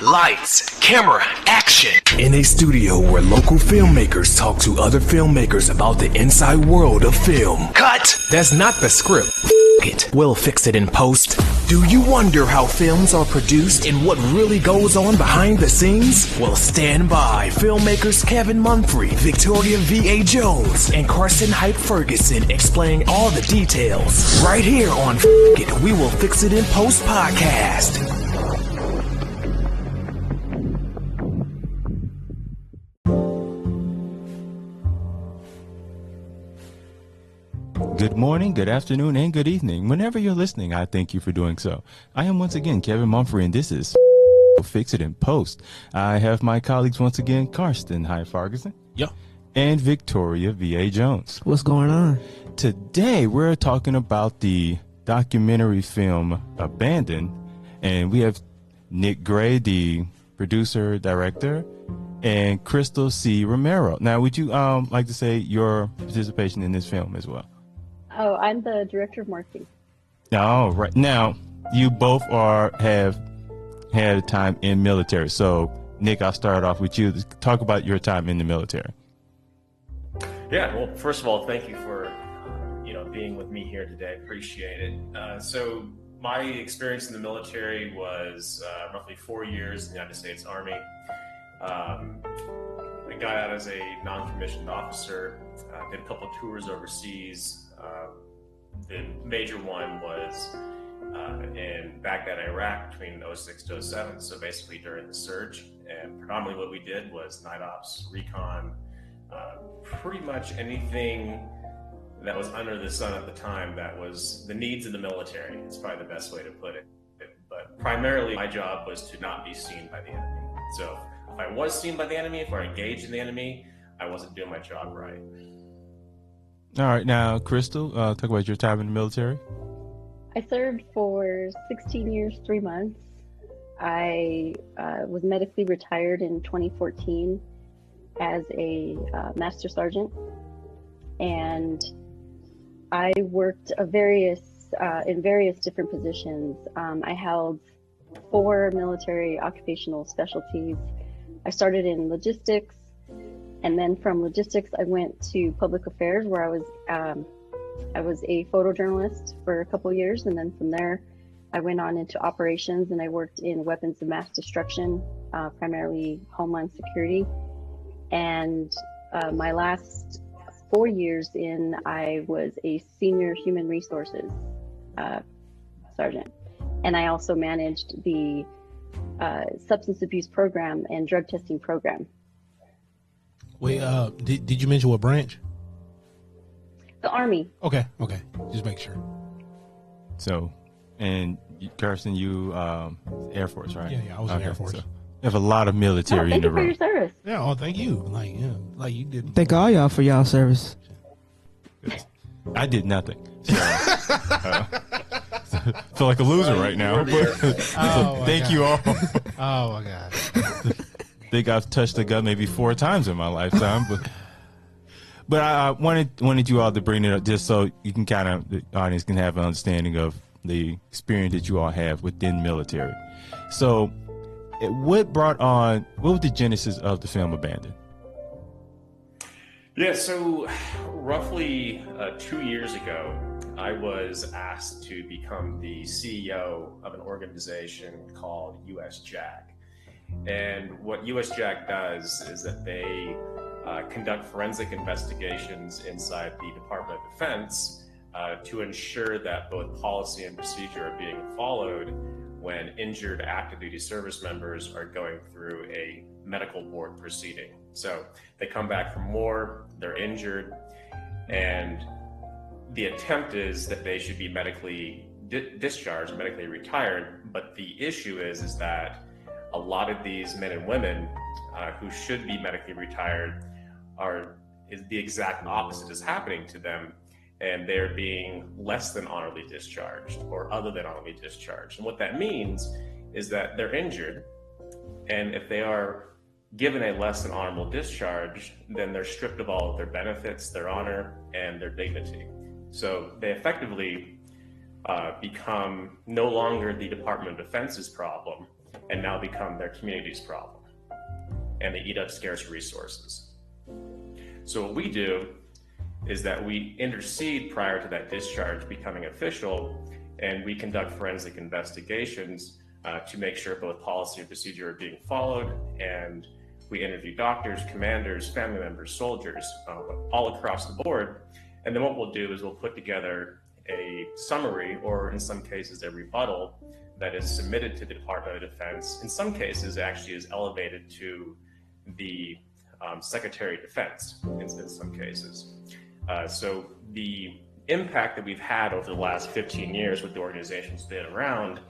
Lights, camera, action. In a studio where local filmmakers talk to other filmmakers about the inside world of film. Cut! That's not the script. It. We'll fix it in post. Do you wonder how films are produced and what really goes on behind the scenes? Well, stand by. Filmmakers Kevin Mumphrey, Victoria V.A. Jones, and Carson Hype Ferguson explain all the details. Right here on It, We Will Fix It in Post podcast. Good morning, good afternoon, and good evening. Whenever you're listening, I thank you for doing so. I am once again Kevin Mumphrey, and this is Fix It in Post. I have my colleagues once again, Karsten Hyde Ferguson. Yeah. And Victoria V.A. Jones. What's going on? Today, we're talking about the documentary film Abandoned, and we have Nick Gray, the producer, director, and Crystal C. Romero. Now, would you like to say your participation in this film as well? Oh, I'm the director of marketing. Oh, right. Now, you both have had time in military. So, Nick, I'll start off with you. Talk about your time in the military. Yeah, well, first of all, thank you for being with me here today. Appreciate it. So, my experience in the military was roughly 4 years in the United States Army. I got out as a non-commissioned officer, did a couple of tours overseas. The major one was in Baghdad, Iraq between 06 to 07, so basically during the surge. And predominantly what we did was night ops, recon, pretty much anything that was under the sun at the time that was the needs of the military. It's probably the best way to put it. But primarily my job was to not be seen by the enemy. So if I was seen by the enemy, if I engaged in the enemy, I wasn't doing my job right. All right. Now, Crystal, talk about your time in the military. I served for 16 years, 3 months. I was medically retired in 2014 as a master sergeant, and I worked in various different positions. I held 4 military occupational specialties. I started in logistics, and then from logistics, I went to public affairs, where I was a photojournalist for a couple years, and then from there, I went on into operations, and I worked in weapons of mass destruction, primarily Homeland Security. And my last 4 years in, I was a senior human resources sergeant, and I also managed the substance abuse program and drug testing program. Wait, did you mention what branch? The Army. Okay. Just make sure. So, and Carson, you Air Force, right? Yeah, I was in Air Force. So you have a lot of military in the room. Thank you for your service. Yeah, thank you. Like you did. Thank all y'all for y'all service. I did nothing. So, feel like a loser right now. So thank you all. Oh my God. I think I've touched a gun maybe 4 times in my lifetime, but I wanted you all to bring it up just so you can the audience can have an understanding of the experience that you all have within military. So, what was the genesis of the film Abandoned? Yeah, so roughly 2 years ago, I was asked to become the CEO of an organization called USJAG. And what USJAG does is that they conduct forensic investigations inside the Department of Defense to ensure that both policy and procedure are being followed when injured active duty service members are going through a medical board proceeding. So they come back from war, they're injured, and the attempt is that they should be medically discharged, medically retired. But the issue is that a lot of these men and women who should be medically retired is the exact opposite is happening to them, and they're being less than honorably discharged or other than honorably discharged. And what that means is that they're injured, and if they are given a less than honorable discharge, then they're stripped of all of their benefits, their honor, and their dignity. So they effectively become no longer the Department of Defense's problem, and now become their community's problem. And they eat up scarce resources. So what we do is that we intercede prior to that discharge becoming official, and we conduct forensic investigations to make sure both policy and procedure are being followed, and we interview doctors, commanders, family members, soldiers, all across the board. And then what we'll do is we'll put together a summary, or in some cases a rebuttal, that is submitted to the Department of Defense. In some cases, actually is elevated to the Secretary of Defense in some cases. So the impact that we've had over the last 15 years with the organization's been around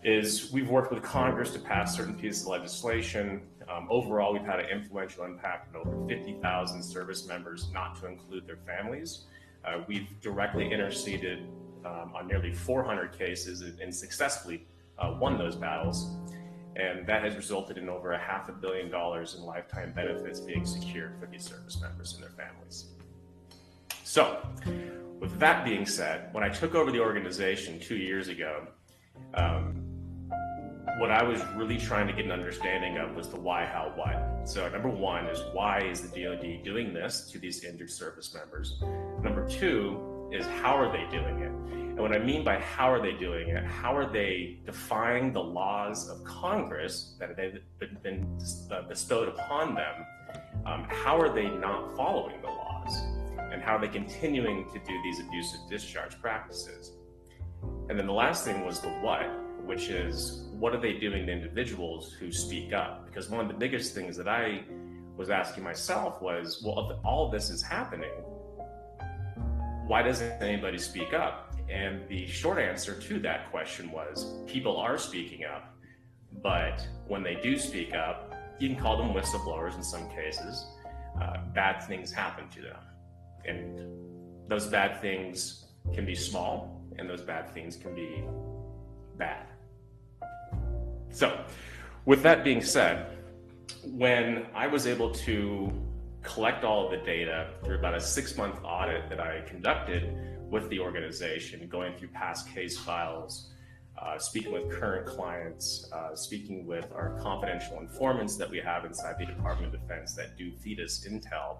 is we've worked with Congress to pass certain pieces of legislation. Overall, we've had an influential impact on over 50,000 service members, not to include their families. We've directly interceded on nearly 400 cases and successfully won those battles. And that has resulted in over $500 million in lifetime benefits being secured for these service members and their families. So, with that being said, when I took over the organization 2 years ago, what I was really trying to get an understanding of was the why, how, what. So number one is, why is the DoD doing this to these injured service members? Number two is, how are they doing it? And what I mean by how are they doing it, how are they defying the laws of Congress that have been bestowed upon them? How are they not following the laws? And how are they continuing to do these abusive discharge practices? And then the last thing was the what, which is, what are they doing to individuals who speak up? Because one of the biggest things that I was asking myself was, well, if all of this is happening, why doesn't anybody speak up? And the short answer to that question was, people are speaking up, but when they do speak up, you can call them whistleblowers in some cases, bad things happen to them. And those bad things can be small, and those bad things can be bad. So, with that being said, when I was able to collect all of the data through about a 6-month audit that I conducted with the organization, going through past case files, speaking with current clients, speaking with our confidential informants that we have inside the Department of Defense that do feed us intel.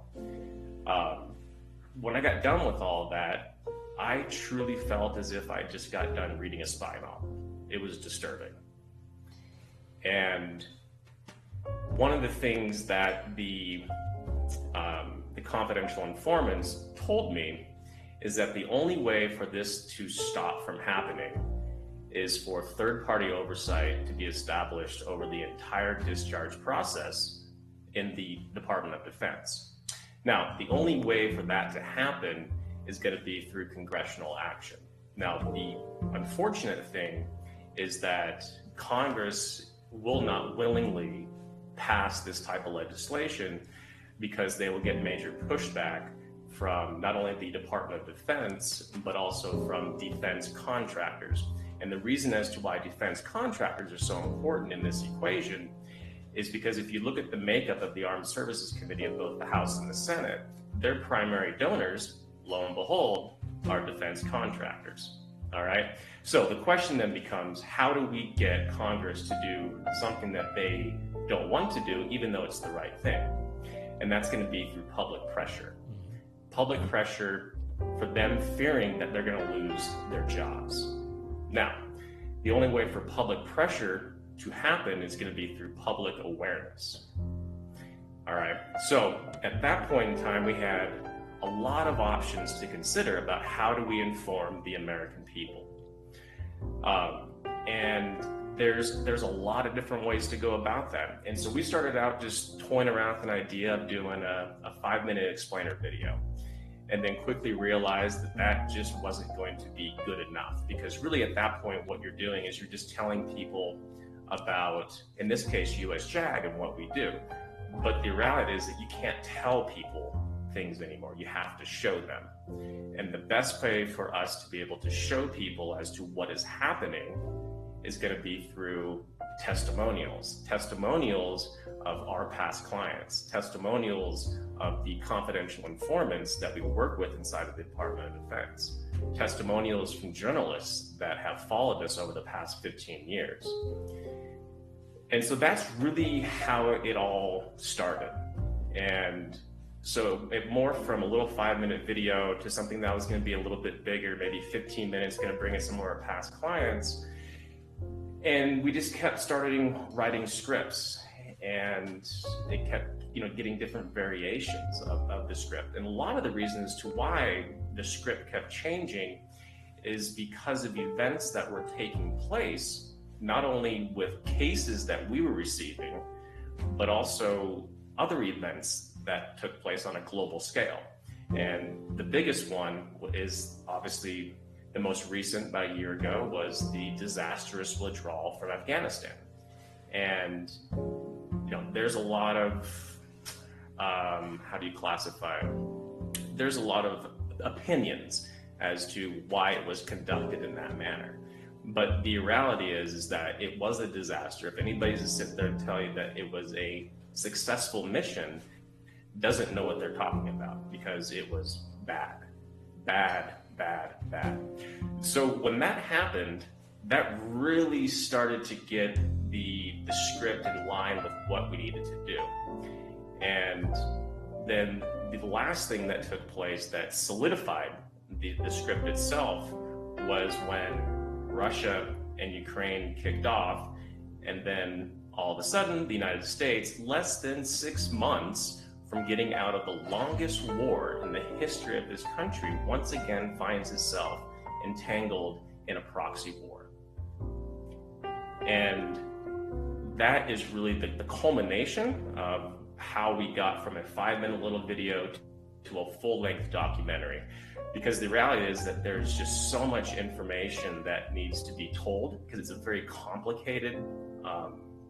When I got done with all of that, I truly felt as if I just got done reading a spy novel. It was disturbing. And one of the things that the confidential informants told me is that the only way for this to stop from happening is for third-party oversight to be established over the entire discharge process in the Department of Defense. Now, the only way for that to happen is going to be through congressional action. Now, the unfortunate thing is that Congress will not willingly pass this type of legislation because they will get major pushback from not only the Department of Defense, but also from defense contractors. And the reason as to why defense contractors are so important in this equation is because if you look at the makeup of the Armed Services Committee of both the House and the Senate, their primary donors, lo and behold, are defense contractors. All right. So the question then becomes, how do we get Congress to do something that they don't want to do, even though it's the right thing? And that's going to be through public pressure. Public pressure for them fearing that they're going to lose their jobs. Now, the only way for public pressure to happen is going to be through public awareness. All right. So at that point in time, we had a lot of options to consider about how do we inform the American people. And there's a lot of different ways to go about that. And so we started out just toying around with an idea of doing a 5-minute explainer video, and then quickly realized that that just wasn't going to be good enough, because really at that point, what you're doing is you're just telling people about, in this case, US JAG and what we do. But the reality is that you can't tell people things anymore. You have to show them. And the best way for us to be able to show people as to what is happening is going to be through testimonials of our past clients, testimonials of the confidential informants that we work with inside of the Department of Defense, testimonials from journalists that have followed us over the past 15 years. And so that's really how it all started. And so it morphed from a little 5-minute video to something that was going to be a little bit bigger, maybe 15 minutes, going to bring in some more past clients. And we just kept starting writing scripts, and it kept, getting different variations of the script. And a lot of the reasons to why the script kept changing is because of events that were taking place, not only with cases that we were receiving, but also other events that took place on a global scale. And the biggest one is obviously the most recent, about a year ago, was the disastrous withdrawal from Afghanistan. And there's a lot of, how do you classify it? There's a lot of opinions as to why it was conducted in that manner. But the reality is that it was a disaster. If anybody's to sit there and tell you that it was a successful mission, doesn't know what they're talking about, because it was bad. So when that happened, that really started to get the script in line with what we needed to do. And then the last thing that took place that solidified the script itself was when Russia and Ukraine kicked off, and then all of a sudden the United States, less than 6 months from getting out of the longest war in the history of this country, once again finds itself entangled in a proxy war. And that is really the culmination of how we got from a 5-minute little video to a full-length documentary. Because the reality is that there's just so much information that needs to be told, because it's a very complicated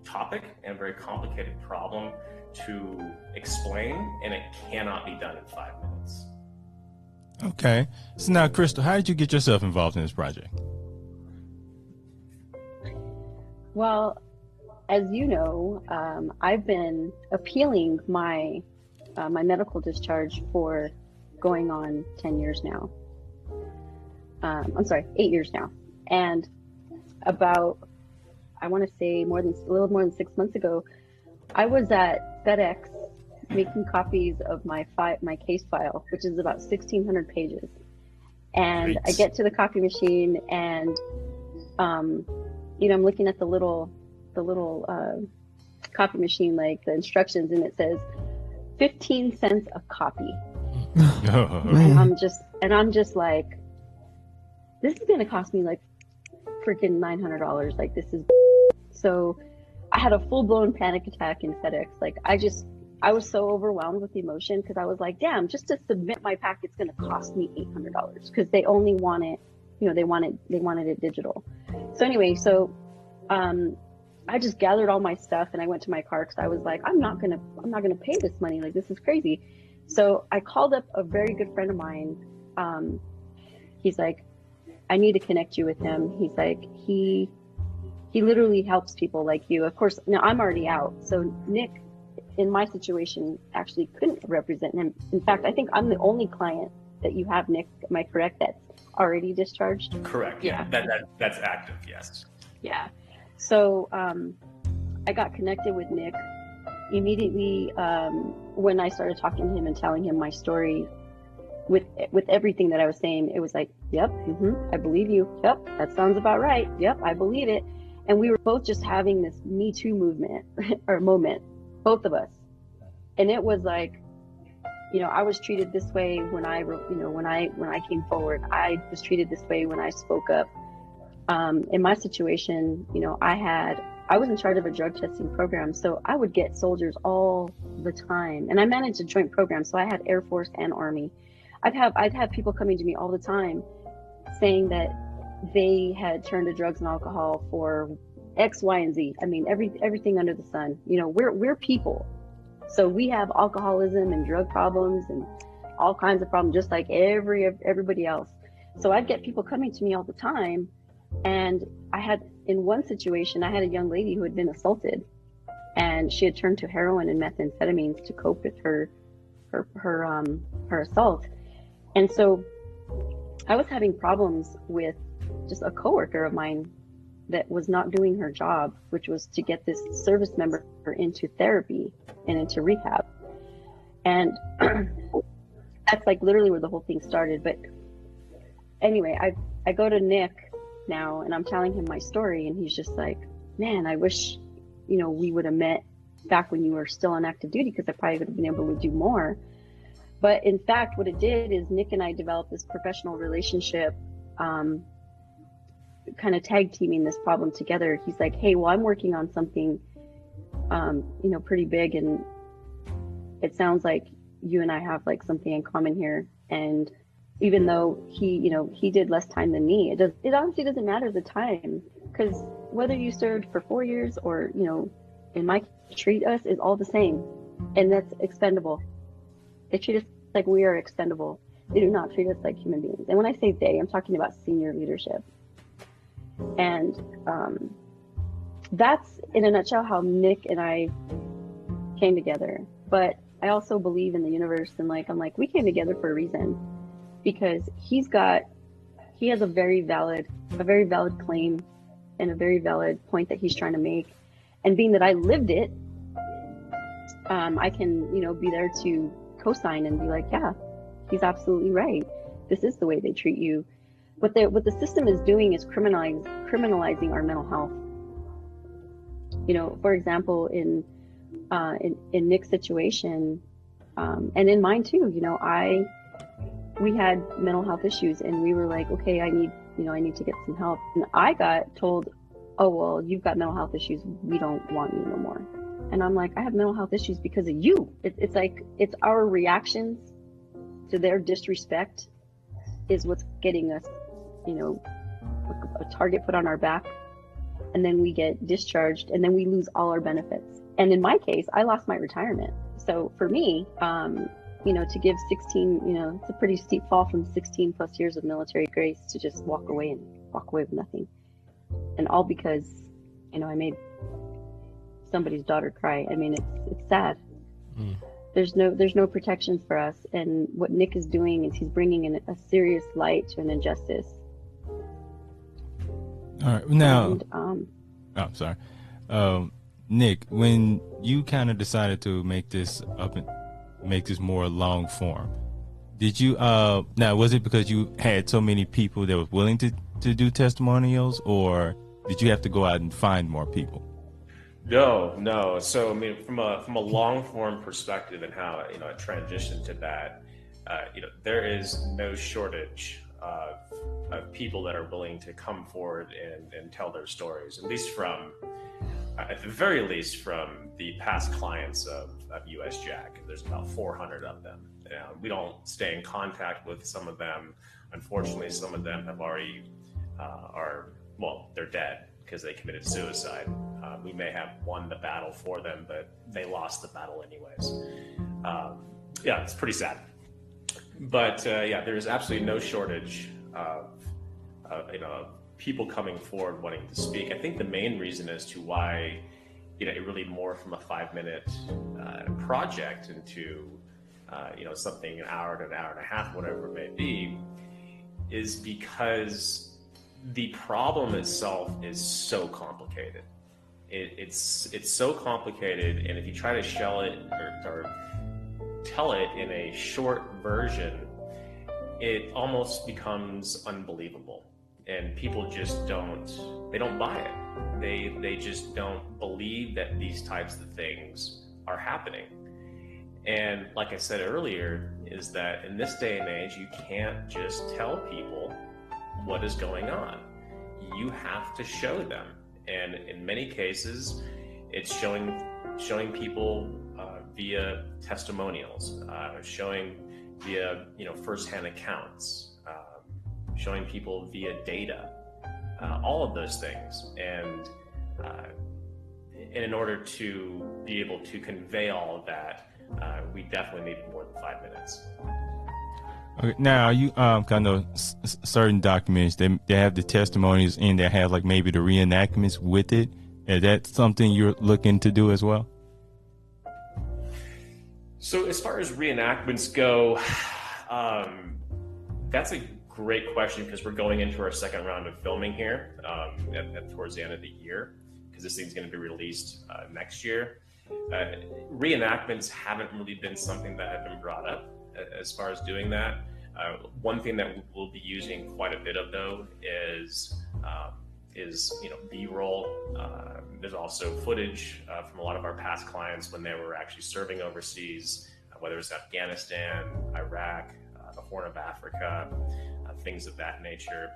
topic and a very complicated problem to explain, and it cannot be done in 5 minutes. Okay. So now, Crystal, how did you get yourself involved in this project? Well, as you know, I've been appealing my medical discharge for going on 10 years now. 8 years now. And about, I want to say a little more than 6 months ago, I was at FedEx making copies of my case file, which is about 1,600 pages. And Great. I get to the copy machine, and I'm looking at the little copy machine, like the instructions, and it says 15 cents a copy. And I'm just like, this is going to cost me like freaking $900. Like, this is so. I had a full-blown panic attack in FedEx. Like, I was so overwhelmed with emotion, because I was like, damn, just to submit my packet's going to cost me $800, because they only want it, they wanted it digital. So anyway, I just gathered all my stuff and I went to my car, because I was like, I'm not gonna pay this money. Like, this is crazy. So I called up a very good friend of mine. He's like, I need to connect you with him. He's like, he literally helps people like you. Of course, now I'm already out. So Nick, in my situation, actually couldn't represent him. In fact, I think I'm the only client that you have, Nick. Am I correct? That's already discharged? Correct. Yeah. That's active. Yes. Yeah. So I got connected with Nick immediately when I started talking to him and telling him my story with everything that I was saying. It was like, yep, I believe you. Yep, that sounds about right. Yep, I believe it. And we were both just having this Me Too movement or moment, both of us. And it was like, I was treated this way when I came forward. I was treated this way when I spoke up. In my situation, I was in charge of a drug testing program, so I would get soldiers all the time, and I managed a joint program, so I had Air Force and Army. I'd have people coming to me all the time saying that they had turned to drugs and alcohol for X, Y, and Z. I mean, everything under the sun. We're people, so we have alcoholism and drug problems and all kinds of problems, just like everybody else. So I'd get people coming to me all the time. And in one situation, I had a young lady who had been assaulted, and she had turned to heroin and methamphetamines to cope with her assault. And so I was having problems with just a coworker of mine that was not doing her job, which was to get this service member into therapy and into rehab. And that's like literally where the whole thing started. But anyway, I go to Nick now and I'm telling him my story, and he's just like, man, I wish, we would have met back when you were still on active duty, because I probably would have been able to do more. But in fact, what it did is Nick and I developed this professional relationship, kind of tag teaming this problem together. He's like, hey, well, I'm working on something, pretty big, and it sounds like you and I have like something in common here. And even though he did less time than me, it honestly doesn't matter the time, because whether you served for 4 years or, in my treat us is all the same, and that's expendable. They treat us like we are expendable. They do not treat us like human beings. And when I say they, I'm talking about senior leadership. And that's in a nutshell how Nick and I came together. But I also believe in the universe, and I'm like, we came together for a reason, because he has a very valid claim and a very valid point that he's trying to make. And being that I lived it, I can, be there to co-sign and be like, yeah, he's absolutely right. This is the way they treat you. What the system is doing is criminalizing our mental health. For example, in Nick's situation, and in mine too, we had mental health issues, and we were like, okay, I need to get some help. And I got told, oh, well, you've got mental health issues, we don't want you no more. And I'm like, I have mental health issues because of you. It's like, it's our reactions to their disrespect is what's getting us, a target put on our back, and then we get discharged, and then we lose all our benefits. And in my case, I lost my retirement. So for me, to give 16, it's a pretty steep fall from 16 plus years of military grace to just walk away with nothing. And all because, I made somebody's daughter cry. I mean, it's sad. Mm. There's no protections for us. And what Nick is doing is he's bringing in a serious light to an injustice. All right. Now, sorry. Nick, when you kind of decided to make this more long form, did you, now, was it because you had so many people that were willing to do testimonials, or did you have to go out and find more people? No. So, I mean, from a long form perspective and how, I transitioned to that, there is no shortage of people that are willing to come forward and tell their stories, at the very least from the past clients of US Jack. There's about 400 of them. We don't stay in contact with some of them. Unfortunately, some of them have already they're dead because they committed suicide. We may have won the battle for them, but they lost the battle anyways. It's pretty sad. But there's absolutely no shortage of people coming forward wanting to speak. I think the main reason as to why it really morphed from a 5-minute project into something an hour to an hour and a half, whatever it may be, is because the problem itself is so complicated. It's so complicated, and if you try to shell it or tell it in a short version, it almost becomes unbelievable, and people just don't buy it. They just don't believe that these types of things are happening. And like I said earlier, is that in this day and age, you can't just tell people what is going on. You have to show them. And in many cases, it's showing people via testimonials, showing via firsthand accounts, showing people via data, all of those things. And in order to be able to convey all of that, we definitely need more than 5 minutes. Okay, now you kind of certain documents they have the testimonies and they have like maybe the reenactments with it. Is that something you're looking to do as well? So as far as reenactments go, that's a great question, because we're going into our second round of filming here towards the end of the year, because this thing's going to be released next year. Reenactments haven't really been something that have been brought up as far as doing that. One thing that we'll be using quite a bit of, though, is B-roll. There's also footage from a lot of our past clients when they were actually serving overseas, whether it's Afghanistan, Iraq, the Horn of Africa, things of that nature.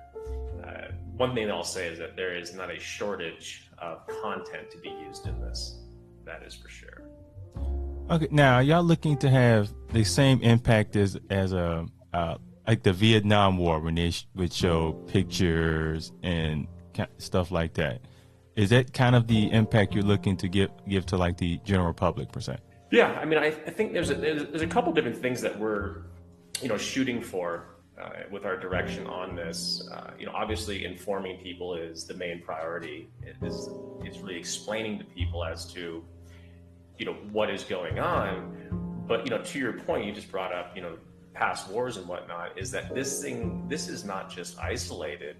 One thing I'll say is that there is not a shortage of content to be used in this. That is for sure. Okay, now y'all looking to have the same impact as a like the Vietnam War, when they would show pictures and stuff like that. Is that kind of the impact you're looking to give to like the general public per se? Yeah, I mean, I think there's a couple different things that we're shooting for with our direction on this. Obviously informing people is the main priority. It's really explaining to people as to what is going on. But to your point, you just brought up past wars and whatnot, is that this is not just isolated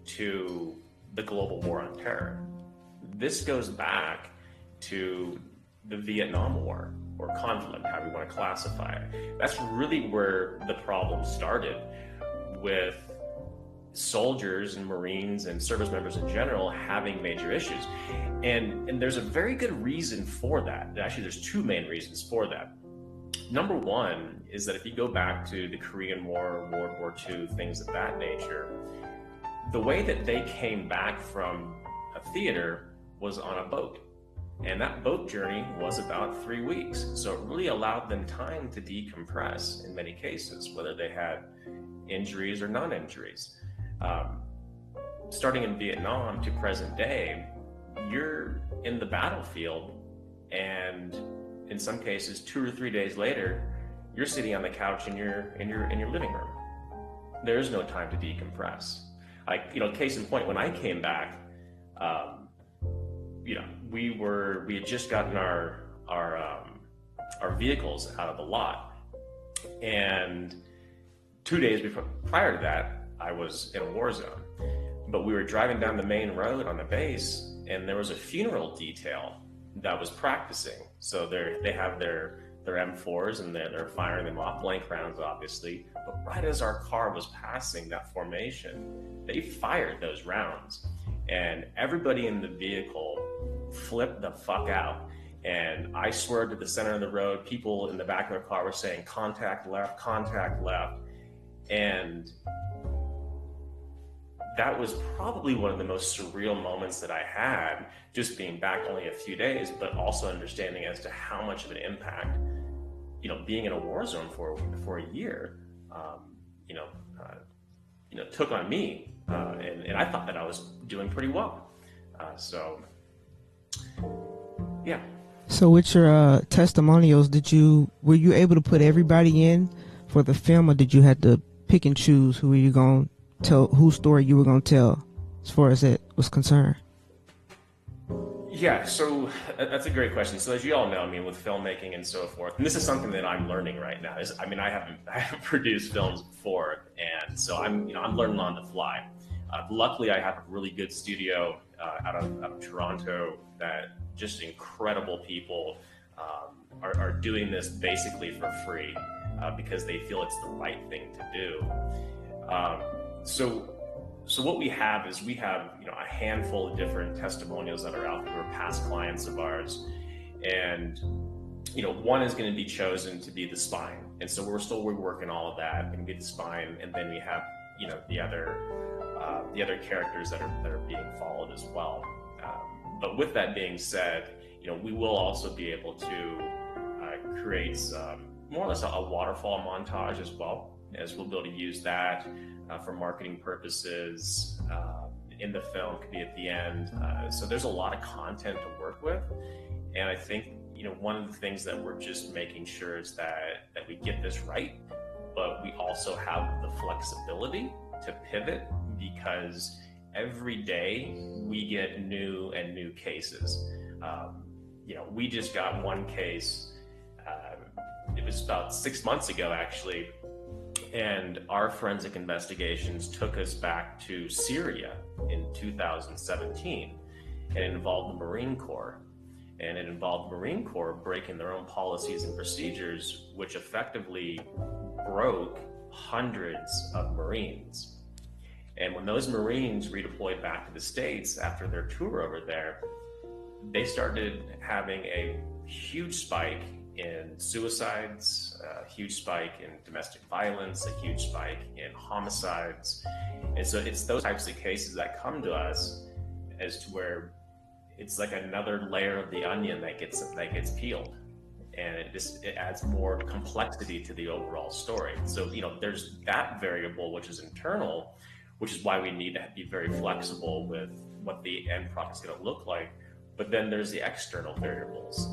to the global war on terror. This goes back to the Vietnam War, or conflict, how we want to classify it. That's really where the problem started, with soldiers and Marines and service members in general having major issues. And there's a very good reason for that. Actually, there's two main reasons for that. Number one is that if you go back to the Korean War, World War II, things of that nature, the way that they came back from a theater was on a boat. And that boat journey was about 3 weeks. So it really allowed them time to decompress in many cases, whether they had injuries or non-injuries. Starting in Vietnam to present day, you're in the battlefield, and in some cases 2 or 3 days later, you're sitting on the couch in your living room. There is no time to decompress. Case in point, when I came back, we had just gotten our vehicles out of the lot, and 2 days prior to that, I was in a war zone. But we were driving down the main road on the base, and there was a funeral detail that was practicing. So they have their M4s, and they're firing them off, blank rounds, obviously. But right as our car was passing that formation, they fired those rounds, and everybody in the vehicle flipped the fuck out. And I swerved to the center of the road. People in the back of their car were saying, contact left, contact left. And that was probably one of the most surreal moments that I had, just being back only a few days, but also understanding as to how much of an impact, being in a war zone for a year, took on me. And I thought that I was doing pretty well. Yeah. So with your testimonials, were you able to put everybody in for the film, or did you have to pick and choose who you going to tell, whose story you were going to tell, as far as that was concerned? Yeah, so that's a great question. So as you all know, with filmmaking and so forth, and this is something that I'm learning right now. I haven't produced films before, and so I'm learning on the fly. Luckily, I have a really good studio out of Toronto that just incredible people are doing this basically for free because they feel it's the right thing to do. So what we have is a handful of different testimonials that are out there, who are past clients of ours, and one is going to be chosen to be the spine, and so we're working all of that. It can be the spine, and then we have the other characters that are being followed as well. But with that being said, we will also be able to create more or less a waterfall montage as well, as we'll be able to use that for marketing purposes. In the film, could be at the end. So there's a lot of content to work with, and I think one of the things that we're just making sure is that we get this right, but we also have the flexibility to pivot, because every day we get new cases. We just got one case. It was about 6 months ago, actually, And our forensic investigations took us back to Syria in 2017, and it involved the Marine Corps. And it involved the Marine Corps breaking their own policies and procedures, which effectively broke hundreds of Marines. And when those Marines redeployed back to the States after their tour over there, they started having a huge spike in suicides, a huge spike in domestic violence, a huge spike in homicides. And so it's those types of cases that come to us as to where it's like another layer of the onion that gets peeled. And it adds more complexity to the overall story. So, there's that variable, which is internal, which is why we need to be very flexible with what the end product is going to look like. But then there's the external variables,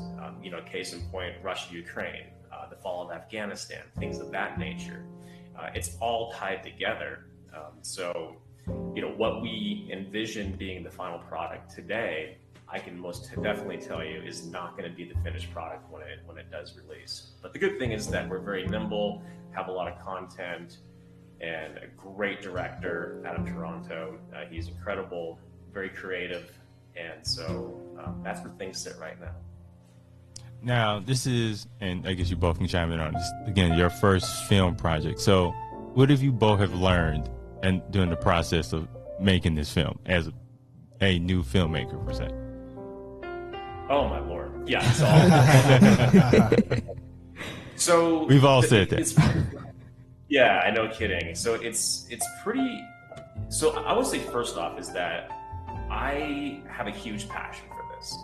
case in point, Russia, Ukraine, the fall of Afghanistan, things of that nature. It's all tied together. So, what we envision being the final product today, I can most definitely tell you is not going to be the finished product when it does release. But the good thing is that we're very nimble, have a lot of content, and a great director out of Toronto. He's incredible, very creative, and so that's where things sit right now. Now, this is, and I guess you both can chime in on this, again, your first film project. So what have you both have learned and during the process of making this film as a new filmmaker, per se? Oh my Lord. Yeah. So we've all said that. Yeah, I know, kidding. So it's pretty, so I would say first off is that I have a huge passion for this.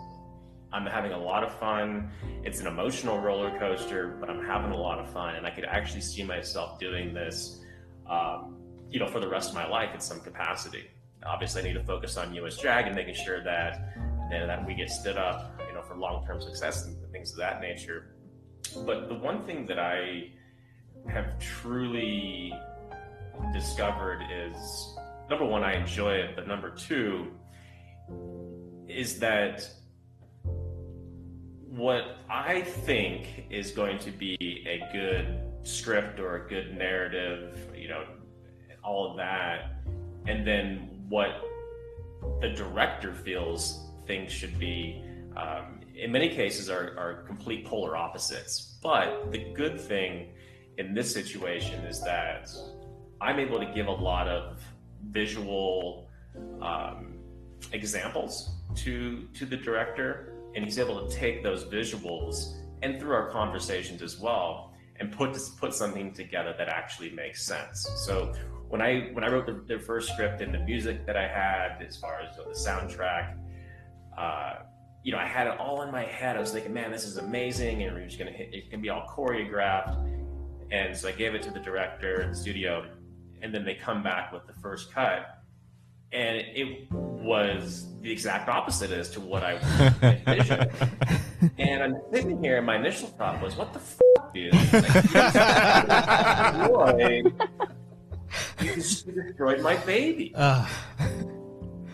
I'm having a lot of fun. It's an emotional roller coaster, but I'm having a lot of fun. And I could actually see myself doing this, for the rest of my life in some capacity. Obviously, I need to focus on US JAG and making sure that we get stood up, for long-term success and things of that nature. But the one thing that I have truly discovered is, number one, I enjoy it, but number two is that what I think is going to be a good script or a good narrative, all of that, and then what the director feels things should be, in many cases are complete polar opposites. But the good thing in this situation is that I'm able to give a lot of visual examples to the director, and he's able to take those visuals and through our conversations as well and put something together that actually makes sense. So when I wrote the first script and the music that I had as far as the soundtrack, I had it all in my head. I was thinking, man, this is amazing, and we're just gonna hit, it can be all choreographed. And so I gave it to the director in the studio, and then they come back with the first cut, and it was the exact opposite as to what I envisioned. And I'm sitting here, and my initial thought was, what the fuck, dude? You destroyed my baby.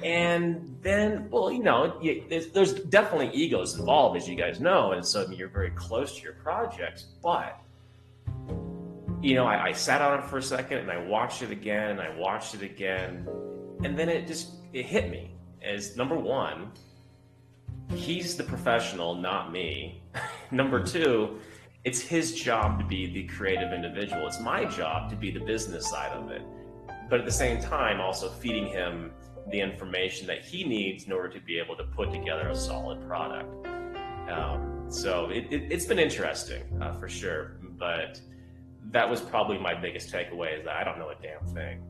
And then, there's definitely egos involved, as you guys know, and so you're very close to your projects. But, I sat on it for a second, and I watched it again, and I watched it again, and then it hit me as, number one, he's the professional, not me. Number two, it's his job to be the creative individual. It's my job to be the business side of it. But at the same time, also feeding him the information that he needs in order to be able to put together a solid product. So it's been interesting, for sure. But that was probably my biggest takeaway, is that I don't know a damn thing.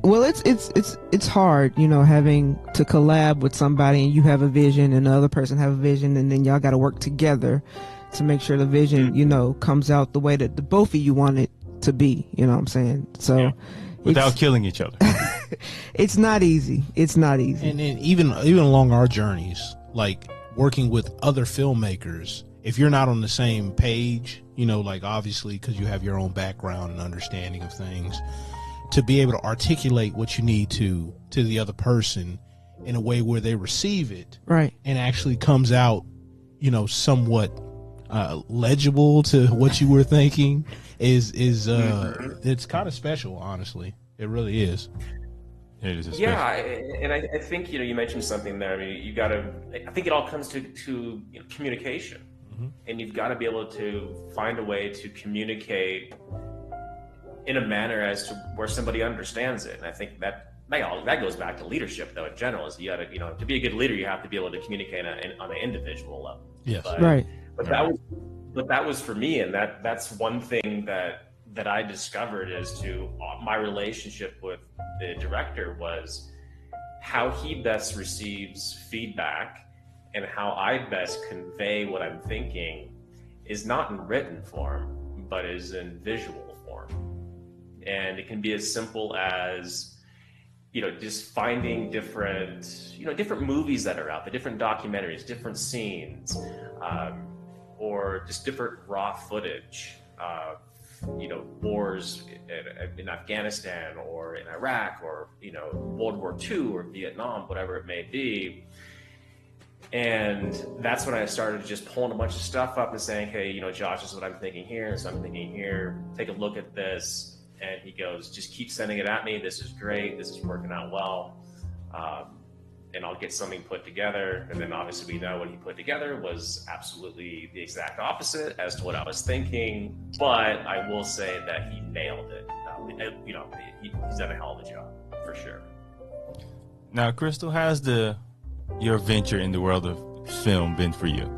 Well, it's hard, having to collab with somebody and you have a vision and the other person have a vision, and then y'all got to work together to make sure the vision, comes out the way that the both of you want it to be. You know what I'm saying? So. Yeah. Without killing each other. It's not easy. It's not easy. And even along our journeys, like working with other filmmakers, if you're not on the same page, obviously because you have your own background and understanding of things, to be able to articulate what you need to the other person in a way where they receive it, right, and actually comes out, somewhat legible to what you were thinking is it's kind of special, honestly. It really is. It is Yeah, and I think you mentioned something there. I mean, you got to. I think it all comes to communication, and you've got to be able to find a way to communicate in a manner as to where somebody understands it. And I think that goes back to leadership, though. In general, is you got to to be a good leader, you have to be able to communicate on an individual level. Yes, Right. But that was for me, and that's one thing that I discovered as to my relationship with the director was how he best receives feedback and how I best convey what I'm thinking is not in written form, but is in visual form. And it can be as simple as, just finding different movies that are out there, different documentaries, different scenes, or just different raw footage of, wars in Afghanistan or in Iraq or, World War II or Vietnam, whatever it may be. And that's when I started just pulling a bunch of stuff up and saying, hey, Josh, this is what I'm thinking here. This is what I'm thinking here. Take a look at this. And he goes, just keep sending it at me. This is great. This is working out well. And I'll get something put together. And then obviously we know what he put together was absolutely the exact opposite as to what I was thinking. But I will say that he nailed it. He's done a hell of a job for sure. Now, Crystal, how's your venture in the world of film been for you?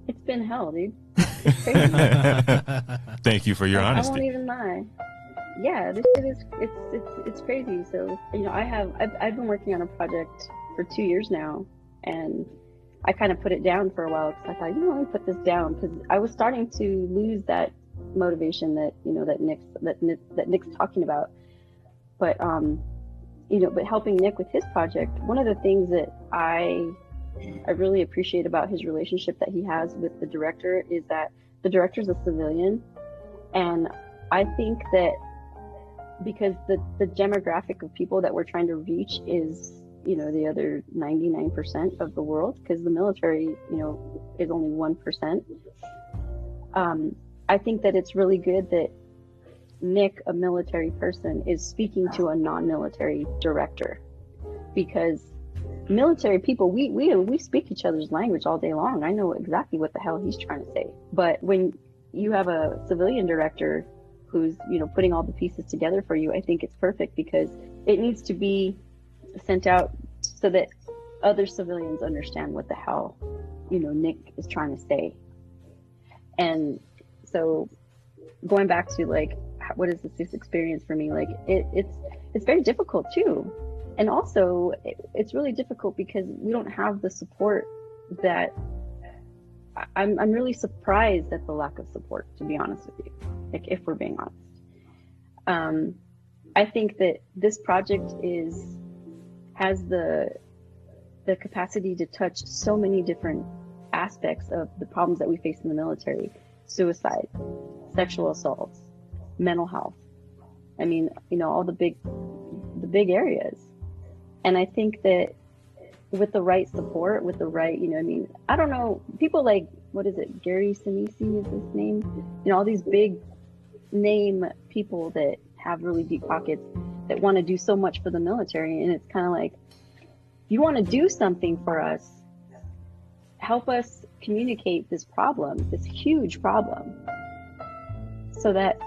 It's been hell, dude. It's crazy. Thank you for your honesty. I won't even lie. Yeah, this shit is it's crazy. So I've been working on a project for 2 years now, and I kind of put it down for a while because I thought, let me put this down, because I was starting to lose that motivation that that Nick's talking about. But but helping Nick with his project, one of the things that I really appreciate about his relationship that he has with the director is that the director's a civilian, and I think that because the demographic of people that we're trying to reach is the other 99% of the world, because the military is only 1%. I think that it's really good that Nick, a military person, is speaking to a non-military director, because military people, we speak each other's language all day long. I know exactly what the hell he's trying to say. But when you have a civilian director who's putting all the pieces together for you, I think it's perfect, because it needs to be sent out so that other civilians understand what the hell Nick is trying to say. And so going back to what is this experience for me, it's very difficult too. And also it's really difficult because we don't have the support that I'm really surprised at the lack of support, to be honest with you, if we're being honest. I think that this project has the capacity to touch so many different aspects of the problems that we face in the military: suicide, sexual assaults, mental health. I mean, all the big areas. And I think that with the right support, with the right, I don't know, people like, what is it, Gary Sinise is his name? All these big name people that have really deep pockets that want to do so much for the military. And it's kind of like, if you want to do something for us, help us communicate this problem, this huge problem, so that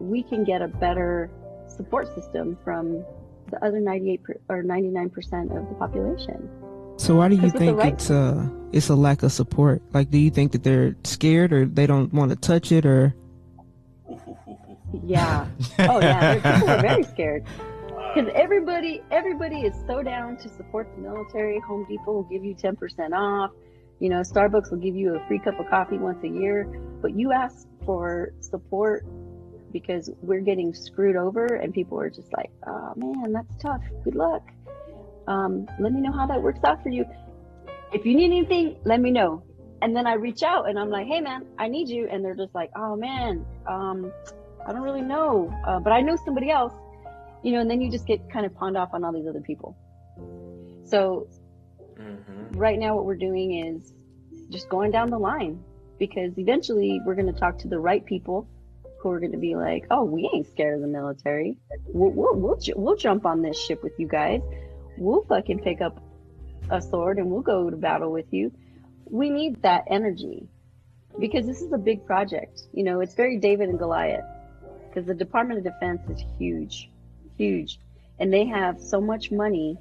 we can get a better support system from the other 98 or 99% of the population. So why do you think it's a lack of support? Do you think that they're scared, or they don't want to touch it, or? Yeah. Oh yeah. People are very scared, because everybody is so down to support the military. Home Depot will give you 10% off. Starbucks will give you a free cup of coffee once a year. But you ask for support because we're getting screwed over, and people are just like, oh man, that's tough. Good luck. Let me know how that works out for you. If you need anything, let me know. And then I reach out and I'm like, hey man, I need you. And they're just like, oh man, I don't really know, but I know somebody else, and then you just get kind of pawned off on all these other people. So right now what we're doing is just going down the line, because eventually we're going to talk to the right people who are going to be like, oh, we ain't scared of the military. We'll jump on this ship with you guys. We'll fucking pick up a sword and we'll go to battle with you. We need that energy, because this is a big project. You know, it's very David and Goliath, because the Department of Defense is huge, huge, and they have so much money,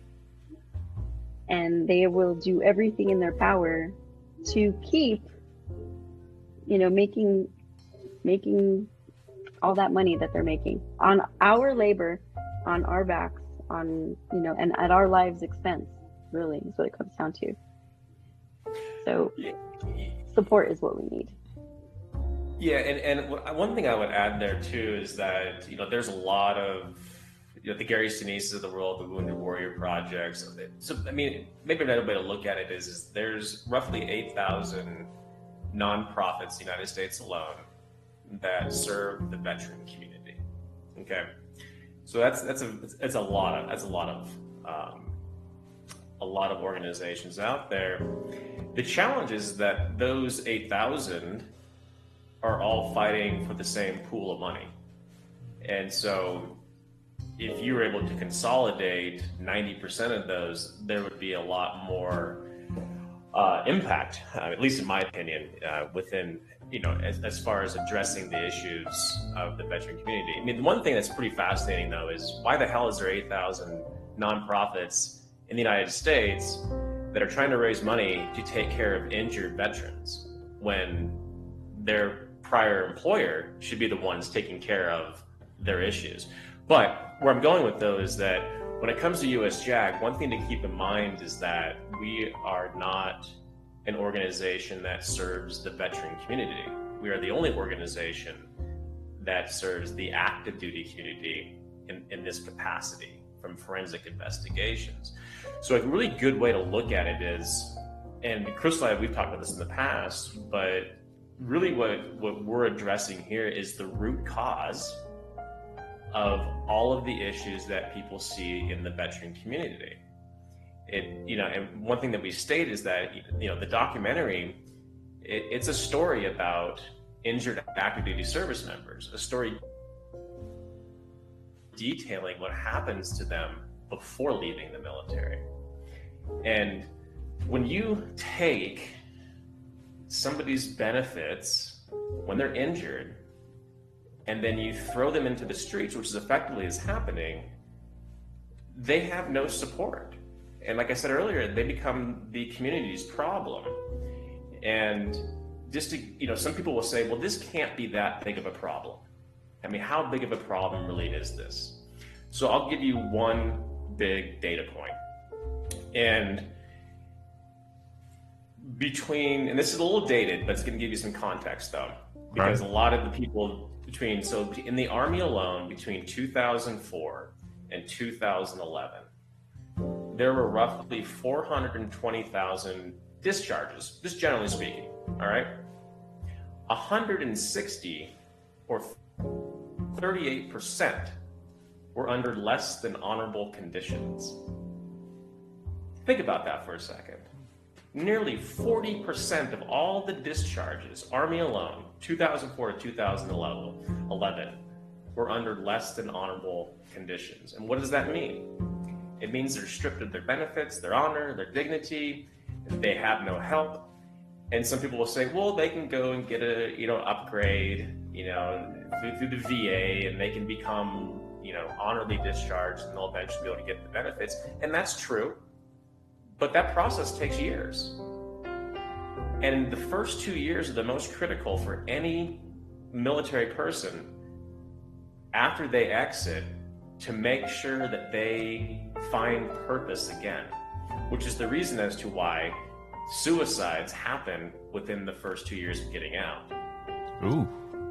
and they will do everything in their power to keep, you know, making all that money that they're making on our labor, on our backs, on, you know, and at our lives' expense, really, is what it comes down to. So support is what we need. Yeah, and one thing I would add there too is that, you know, there's a lot of, you know, the Gary Sinises of the world, the Wounded Warrior projects. So, I mean, maybe another way to look at it is there's roughly 8,000 nonprofits in the United States alone that serve the veteran community. Okay, so that's a lot of organizations out there. The challenge is that those 8,000 are all fighting for the same pool of money, and so if you were able to consolidate 90% of those, there would be a lot more impact, at least in my opinion, within, you know, as far as addressing the issues of the veteran community. I mean, the one thing that's pretty fascinating, though, is why the hell is there 8,000 nonprofits in the United States that are trying to raise money to take care of injured veterans when their prior employer should be the ones taking care of their issues? But where I'm going with, though, is that when it comes to USJAG, one thing to keep in mind is that we are not an organization that serves the veteran community. We are the only organization that serves the active duty community in this capacity from forensic investigations. So a really good way to look at it is, and Crystal and I, we've talked about this in the past, but really what we're addressing here is the root cause of all of the issues that people see in the veteran community. It, you know, and one thing that we state is that, you know, the documentary, it's a story about injured active duty service members, a story detailing what happens to them before leaving the military. And when you take somebody's benefits when they're injured and then you throw them into the streets, which is effectively is happening, they have no support. And like I said earlier, they become the community's problem. And just to, you know, some people will say, well, this can't be that big of a problem. I mean, how big of a problem really is this? So I'll give you one big data point. And and this is a little dated, but it's going to give you some context though, because a lot of the people so in the Army alone, between 2004 and 2011, there were roughly 420,000 discharges, just generally speaking, all right? 160, or 38%, were under less than honorable conditions. Think about that for a second. Nearly 40% of all the discharges, Army alone, 2004 to 2011, were under less than honorable conditions. And what does that mean? It means they're stripped of their benefits, their honor, their dignity. They have no help. And some people will say, well, they can go and get a, you know, upgrade, you know, through the VA, and they can become, you know, honorably discharged, and they'll eventually be able to get the benefits. And that's true. But that process takes years. And the first 2 years are the most critical for any military person after they exit, to make sure that they find purpose again, which is the reason as to why suicides happen within the first 2 years of getting out. Ooh.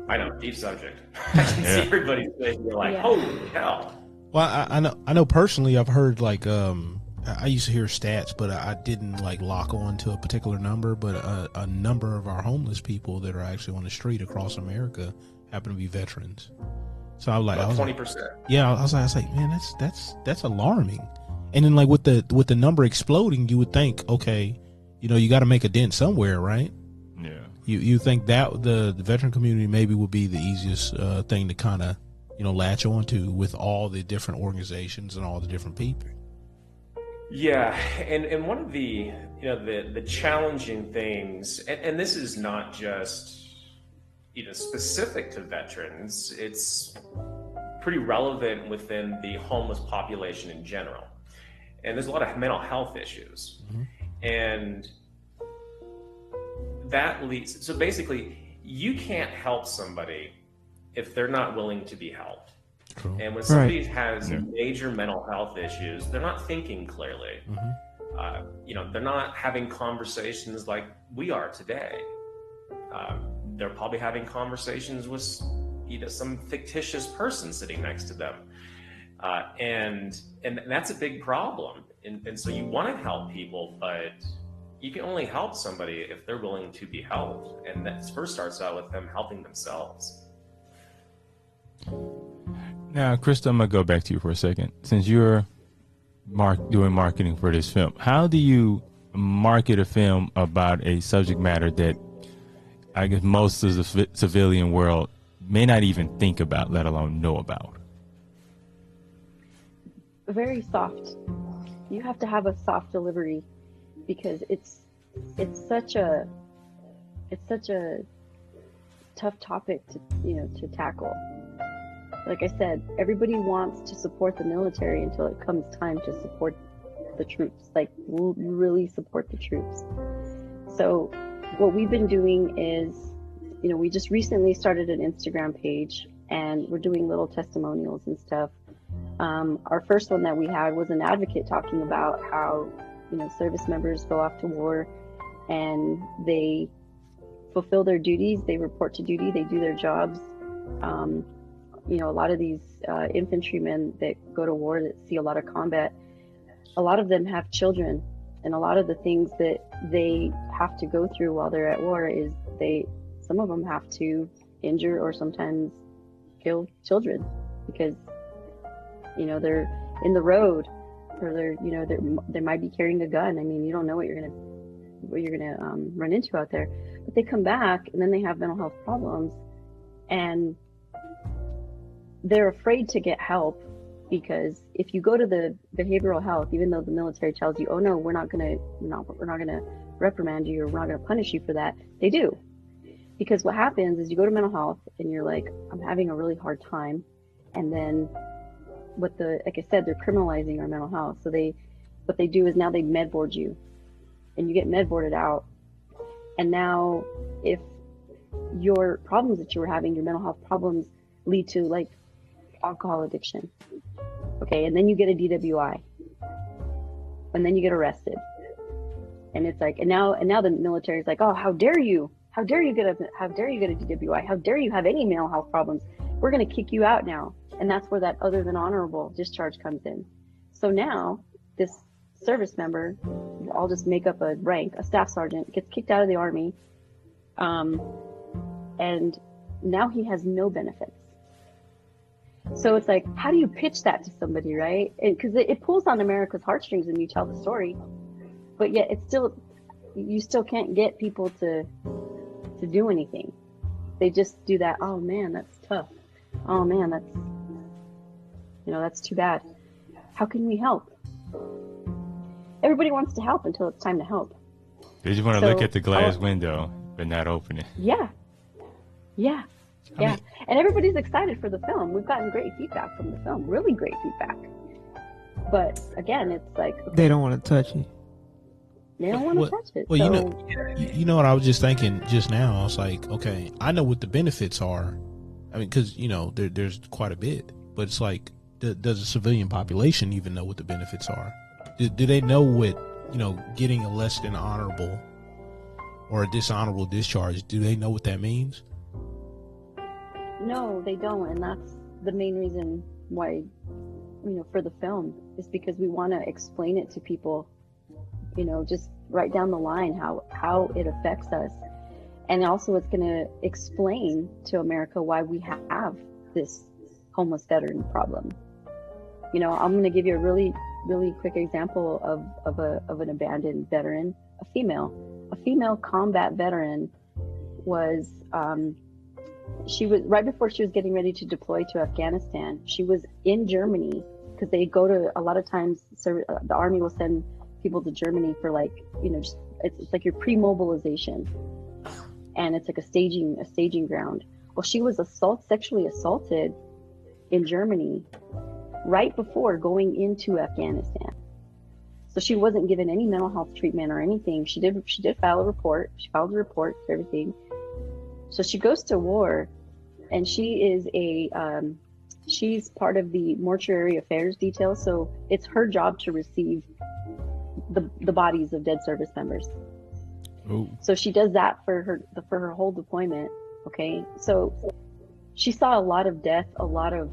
I know, deep subject. I can see everybody's face. You're like, holy hell. Well, I know personally, I've heard like, I used to hear stats, but I didn't like lock on to a particular number, but a number of our homeless people that are actually on the street across America happen to be veterans. So I was like, 20%. Yeah, I was like, man, that's alarming. And then like with the number exploding, you would think, okay, you got to make a dent somewhere, right? Yeah. You think that the veteran community maybe would be the easiest thing to kind of, latch onto with all the different organizations and all the different people. Yeah, and one of the the challenging things, and this is not just specific to veterans, it's pretty relevant within the homeless population in general. And there's a lot of mental health issues. And that leads, so basically, you can't help somebody if they're not willing to be helped. True. And when somebody has major mental health issues, they're not thinking clearly. They're not having conversations like we are today. They're probably having conversations with some fictitious person sitting next to them. And that's a big problem. And so you want to help people, but you can only help somebody if they're willing to be helped. And that first starts out with them helping themselves. Now, Crystal, I'm going to go back to you for a second. Since you're doing marketing for this film, how do you market a film about a subject matter that I guess most of the civilian world may not even think about, let alone know about? Very soft. You have to have a soft delivery because it's such a tough topic to tackle. Like I said, everybody wants to support the military until it comes time to support the troops, like really support the troops. So what we've been doing is, we just recently started an Instagram page and we're doing little testimonials and stuff. Our first one that we had was an advocate talking about how, service members go off to war and they fulfill their duties, they report to duty, they do their jobs. A lot of these infantrymen that go to war, that see a lot of combat, a lot of them have children, and a lot of the things that they have to go through while they're at war is some of them have to injure or sometimes kill children because they're in the road, or they might be carrying a gun. I mean, you don't know what you're gonna run into out there. But they come back and then they have mental health problems, and they're afraid to get help because if you go to the behavioral health, even though the military tells you, oh no, we're not gonna reprimand you or we're not gonna punish you for that, they do. Because what happens is you go to mental health and you're like, I'm having a really hard time, and then like I said, they're criminalizing our mental health. So what they do is now they med board you, and you get med boarded out. And now if your problems that you were having, your mental health problems, lead to like alcohol addiction, okay, and then you get a DWI, and then you get arrested, and it's like, and now the military is like, oh, how dare you get a DWI, how dare you have any mental health problems, we're going to kick you out now. And that's where that other than honorable discharge comes in. So now this service member, I'll just make up a rank, a staff sergeant, gets kicked out of the Army, and now he has no benefits. So it's like, how do you pitch that to somebody, right? Because it pulls on America's heartstrings when you tell the story, but yet you still can't get people to do anything. They just do that. Oh man, that's tough. Oh man, that's too bad. How can we help? Everybody wants to help until it's time to help. They just want to look at the glass window but not open it. Yeah. And everybody's excited for the film. We've gotten great feedback from the film, really great feedback. But again, it's like, okay, they don't want to touch it. They don't want to touch it. Well, you know what I was just thinking just now. I was like, okay, I know what the benefits are. I mean, because there's quite a bit, but it's like, does the civilian population even know what the benefits are? Do they know what getting a less than honorable or a dishonorable discharge? Do they know what that means? No, they don't, and that's the main reason why, for the film, is because we want to explain it to people, just right down the line how it affects us, and also it's going to explain to America why we have this homeless veteran problem. I'm going to give you a really, really quick example of an abandoned veteran a female combat veteran was, she was, right before she was getting ready to deploy to Afghanistan, she was in Germany, because they go to, a lot of times, the Army will send people to Germany for like, just, it's like your pre-mobilization, and it's like a staging ground. Well, she was sexually assaulted in Germany right before going into Afghanistan. So she wasn't given any mental health treatment or anything. She did file a report. She filed a report for everything. So she goes to war, and she is she's part of the mortuary affairs detail. So it's her job to receive the bodies of dead service members. Ooh. So she does that for her whole deployment. Okay. So she saw a lot of death, a lot of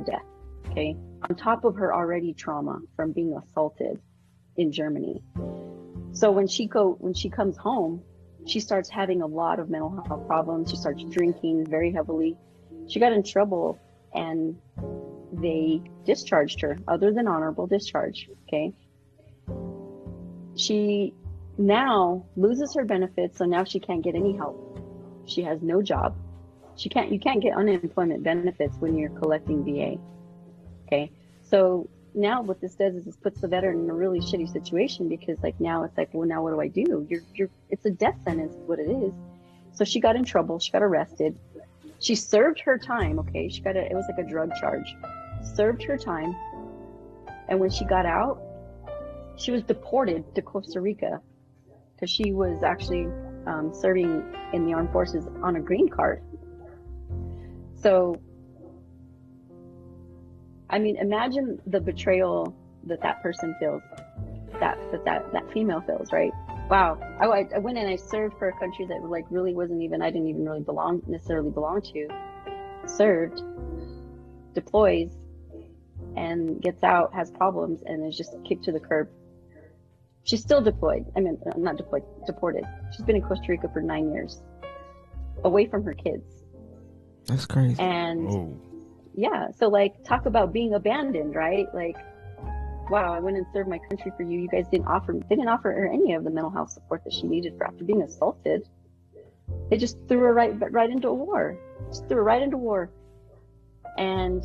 death. Okay. On top of her already trauma from being assaulted in Germany. So when she comes home, she starts having a lot of mental health problems. She starts drinking very heavily. She got in trouble, and they discharged her, other than honorable discharge. Okay. She now loses her benefits, so now she can't get any help. She has no job. You can't get unemployment benefits when you're collecting VA. Okay. So now what this does is this puts the veteran in a really shitty situation, because like now it's like, well, now what do I do? It's a death sentence is what it is. So she got in trouble. She got arrested. She served her time. Okay. It was like a drug charge. Served her time. And when she got out, she was deported to Costa Rica, because she was actually serving in the armed forces on a green card. So, I mean, imagine the betrayal that person feels, that female feels, right? Wow. I went and I served for a country that like really I didn't even really necessarily belong to. Served, deploys, and gets out, has problems, and is just kicked to the curb. She's still deployed. I mean, not deployed, deported. She's been in Costa Rica for 9 years, away from her kids. That's crazy. And yeah, so like, talk about being abandoned, right? Like, wow, I went and served my country for you. You guys didn't offer her any of the mental health support that she needed after being assaulted. They just threw her right into a war. Just threw her right into war. And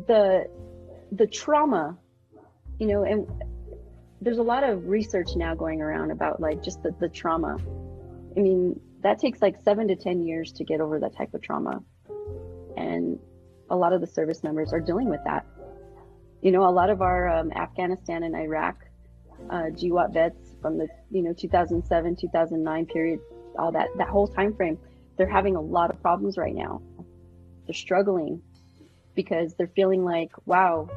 the trauma, and there's a lot of research now going around about like just the trauma. I mean, that takes like 7 to 10 years to get over that type of trauma. And a lot of the service members are dealing with that. A lot of our Afghanistan and Iraq GWAT vets from the 2007, 2009 period, all that whole time frame, they're having a lot of problems right now. They're struggling because they're feeling like, wow,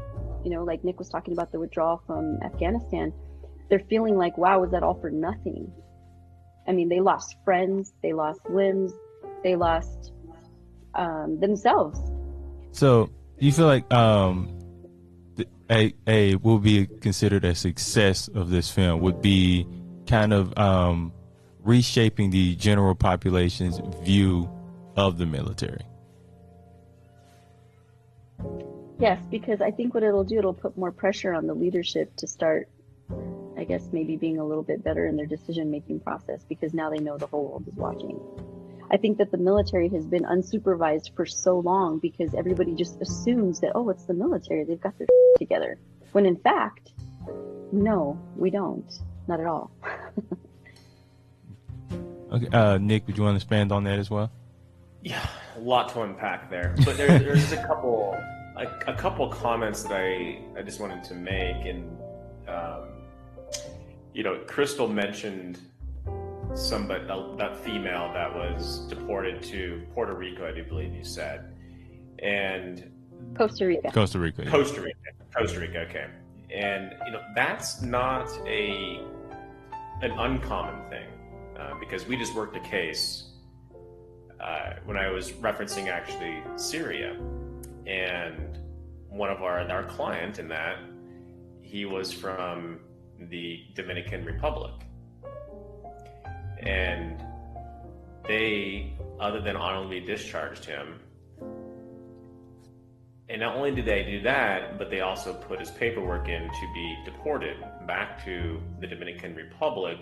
like Nick was talking about the withdrawal from Afghanistan. They're feeling like, wow, was that all for nothing? I mean, they lost friends, they lost limbs, they lost themselves. So do you feel like will be considered a success of this film would be kind of reshaping the general population's view of the military? Yes, because I think what it'll put more pressure on the leadership to start, I guess, maybe being a little bit better in their decision-making process, because now they know the whole world is watching. I think that the military has been unsupervised for so long because everybody just assumes that, oh, it's the military, they've got their together. When in fact, no, we don't. Not at all. Okay, Nick, would you want to expand on that as well? Yeah, a lot to unpack there. But there's a couple comments that I just wanted to make. And, Crystal mentioned that female that was deported to Puerto Rico, I do believe you said. And Costa Rica. Yeah. Costa Rica, okay. And, that's not an uncommon thing, because we just worked a case when I was referencing actually Syria, and one of our client in that, he was from the Dominican Republic, and they, other than honorably discharged him, And not only did they do that, but they also put his paperwork in to be deported back to the Dominican Republic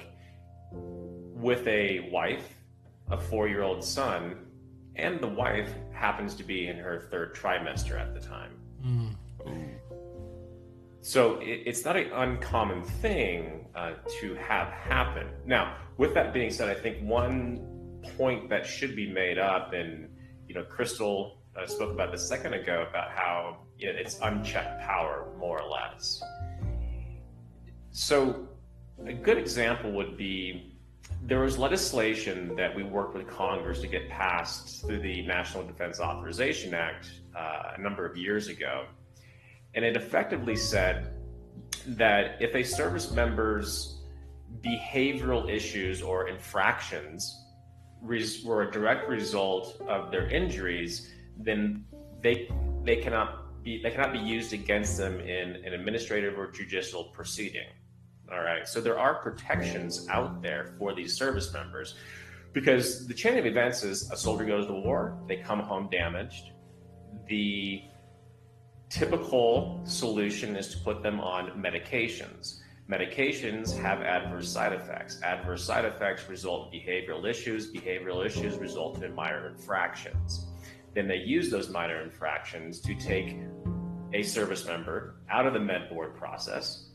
with a wife, a 4-year-old son, and the wife happens to be in her 3rd trimester at the time. So it's not an uncommon thing to have happen. Now, with that being said, I think one point that should be made up, and Crystal spoke about this a second ago, about how it's unchecked power, more or less. So a good example would be, there was legislation that we worked with Congress to get passed through the National Defense Authorization Act a number of years ago. And it effectively said that if a service member's behavioral issues or infractions were a direct result of their injuries, then they cannot be used against them in an administrative or judicial proceeding. All right. So there are protections out there for these service members, because the chain of events is a soldier goes to war, they come home damaged. The typical solution is to put them on medications. Medications have adverse side effects. Adverse side effects result in behavioral issues. Behavioral issues result in minor infractions. Then they use those minor infractions to take a service member out of the med board process,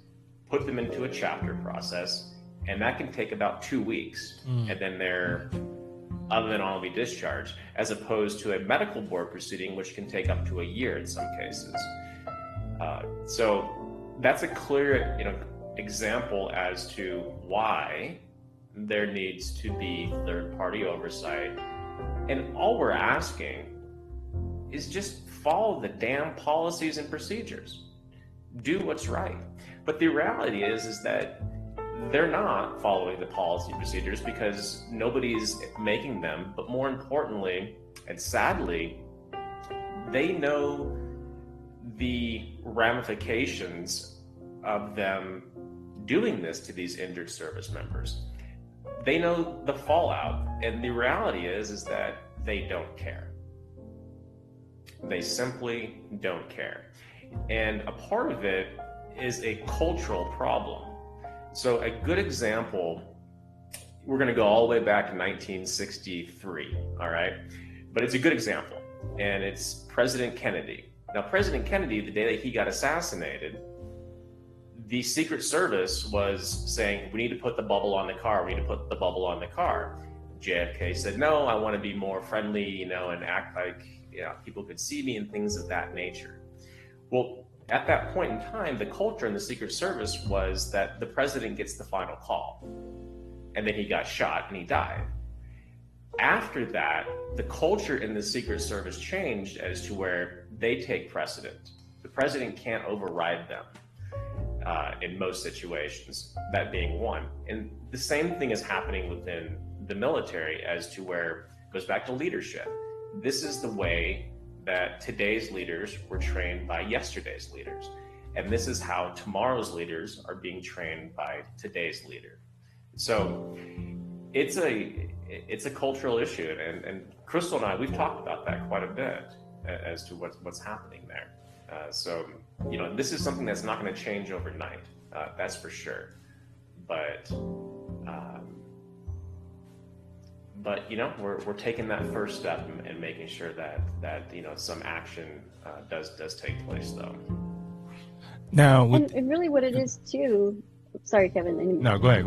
put them into a chapter process, and that can take about 2 weeks. And then they're other than all be discharged, as opposed to a medical board proceeding, which can take up to a year in some cases. So that's a clear example as to why there needs to be third-party oversight. And all we're asking is just follow the damn policies and procedures. Do what's right. But the reality is that they're not following the policy procedures because nobody's making them. But more importantly, and sadly, they know the ramifications of them doing this to these injured service members. They know the fallout, and the reality is that they don't care. They simply don't care. And a part of it is a cultural problem. So a good example, we're going to go all the way back to 1963, all right? But it's a good example, and it's President Kennedy. Now, President Kennedy, the day that he got assassinated, the Secret Service was saying, we need to put the bubble on the car, we need to put the bubble on the car. JFK said, no, I want to be more friendly, and act like people could see me and things of that nature. Well, at that point in time, the culture in the Secret Service was that the president gets the final call. And then he got shot and he died. After that, the culture in the Secret Service changed as to where they take precedent. The president can't override them in most situations, that being one. And the same thing is happening within the military as to where it goes back to leadership. This is the way that today's leaders were trained by yesterday's leaders. And this is how tomorrow's leaders are being trained by today's leader. So it's a cultural issue. And Crystal and I, we've talked about that quite a bit as to what's happening there. So this is something that's not going to change overnight. That's for sure. But we're taking that first step and making sure that some action does take place, though. Now, and really, what it is too. Sorry, Kevin. No, go ahead.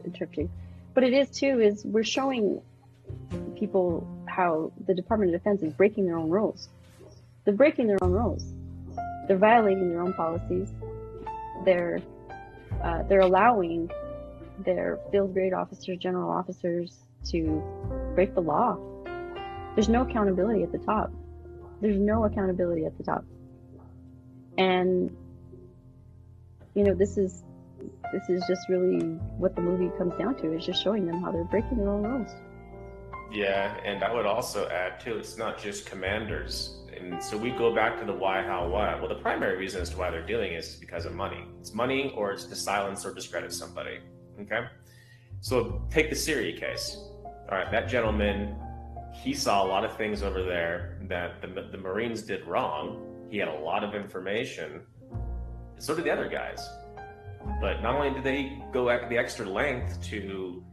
Interrupt you. But it is too is we're showing people how the Department of Defense is breaking their own rules. They're breaking their own rules. They're violating their own policies. They're allowing their field grade officers, general officers, to break the law. There's no accountability at the top. And this is just really what the movie comes down to, is just showing them how they're breaking their own rules. Yeah, and I would also add too, it's not just commanders. And so we go back to the why, how, why. Well, the primary reason as to why they're doing it is because of money. It's money, or it's to silence or discredit somebody. Okay? So take the Syria case. All right, that gentleman, he saw a lot of things over there that the Marines did wrong, He had a lot of information. So did the other guys. But not only did they go the extra length to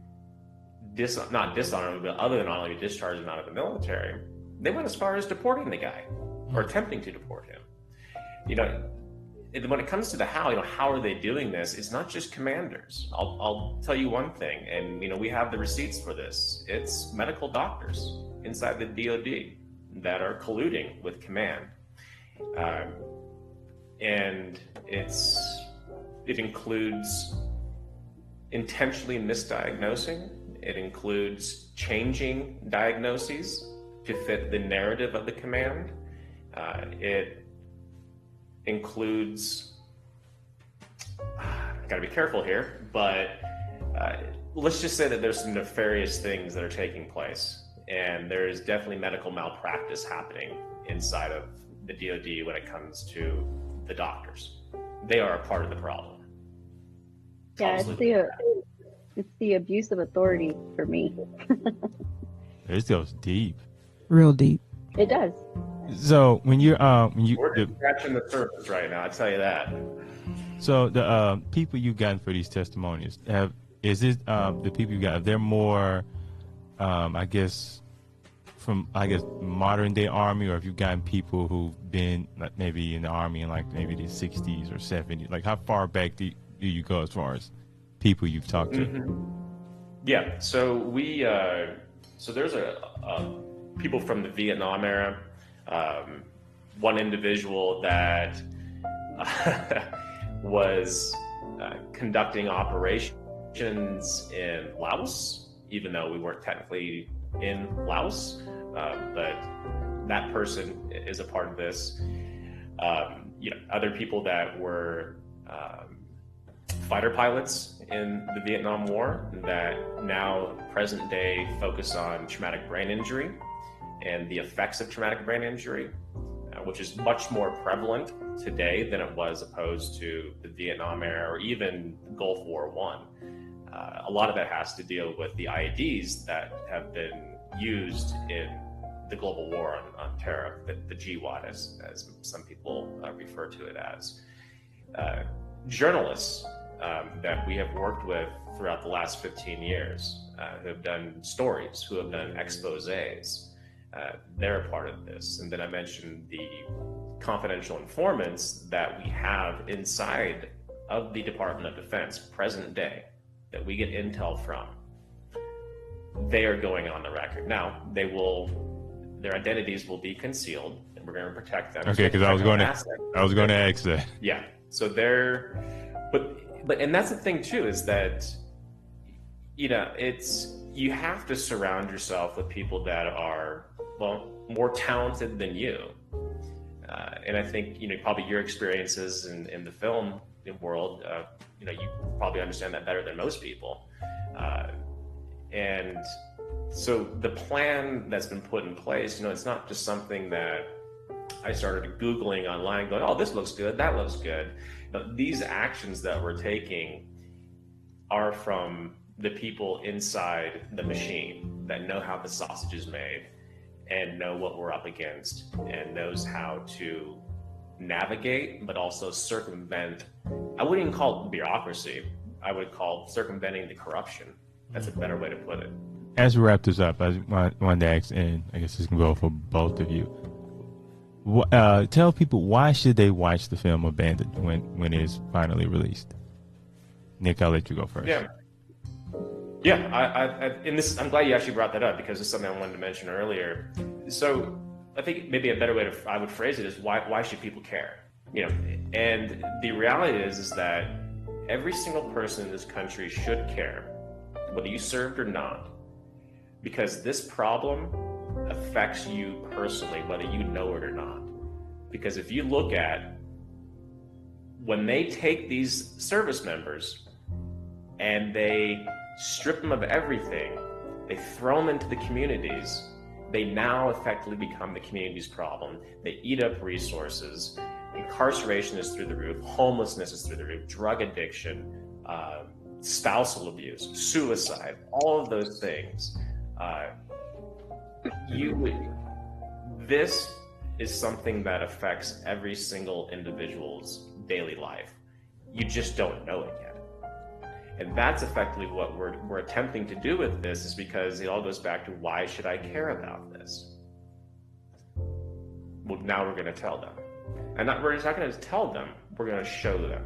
not dishonor him, but other than honorably discharge him out of the military, they went as far as deporting the guy, or attempting to deport him. When it comes to the how are they doing this? It's not just commanders. I'll tell you one thing, and we have the receipts for this. It's medical doctors inside the DoD that are colluding with command, and it includes intentionally misdiagnosing. It includes changing diagnoses to fit the narrative of the command. It includes, I gotta be careful here, but let's just say that there's some nefarious things that are taking place, and there is definitely medical malpractice happening inside of the DoD when it comes to the doctors. They are a part of the problem. Yeah, it's the abuse of authority for me. This goes deep. Real deep. It does. So when We're just scratching the surface right now, I tell you that. So the people you've gotten for these testimonials, the people you got? They're more, I guess, from modern day Army, or have you gotten people who've been like maybe in the Army in like maybe the 60s or 70s? Like how far back do you go as far as people you've talked to? Mm-hmm. Yeah. So there's people from the Vietnam era. One individual that was conducting operations in Laos, even though we weren't technically in Laos, but that person is a part of this. Other people that were fighter pilots in the Vietnam War that now present day focus on traumatic brain injury and the effects of traumatic brain injury, which is much more prevalent today than it was opposed to the Vietnam era or even Gulf War I. A lot of that has to deal with the IEDs that have been used in the global war on terror, the GWAT, as some people refer to it as. Journalists that we have worked with throughout the last 15 years who have done stories, who have done exposés, they're a part of this. And then I mentioned the confidential informants that we have inside of the Department of Defense, present day, that we get intel from. They are going on the record. Now, their identities will be concealed, and we're going to protect them. Okay, because I was going to ask that. Yeah. So but and that's the thing too, is that you have to surround yourself with people that are more talented than you. And I think probably your experiences in the film world, you probably understand that better than most people. And so the plan that's been put in place, it's not just something that I started Googling online going, oh, this looks good, that looks good. These actions that we're taking are from the people inside the machine that know how the sausage is made and know what we're up against and knows how to navigate, but also circumvent. I wouldn't even call it bureaucracy. I would call circumventing the corruption. That's a better way to put it. As we wrap this up, I wanted to ask, and I guess this can go for both of you. Tell people, why should they watch the film Abandoned when it is finally released? Nick, I'll let you go first. Yeah. I'm glad you actually brought that up, because it's something I wanted to mention earlier. So I think maybe a better way I would phrase it is why should people care? And the reality is that every single person in this country should care, whether you served or not, because this problem affects you personally, whether you know it or not. Because if you look at when they take these service members and they strip them of everything, they throw them into the communities, they now effectively become the community's problem. They eat up resources. Incarceration is through the roof. Homelessness is through the roof. Drug addiction, spousal abuse, suicide, all of those things. is something that affects every single individual's daily life. You just don't know it yet. And that's effectively what we're attempting to do with this, is because it all goes back to, why should I care about this? Well, now we're going to tell them. And we're just not going to tell them, we're going to show them.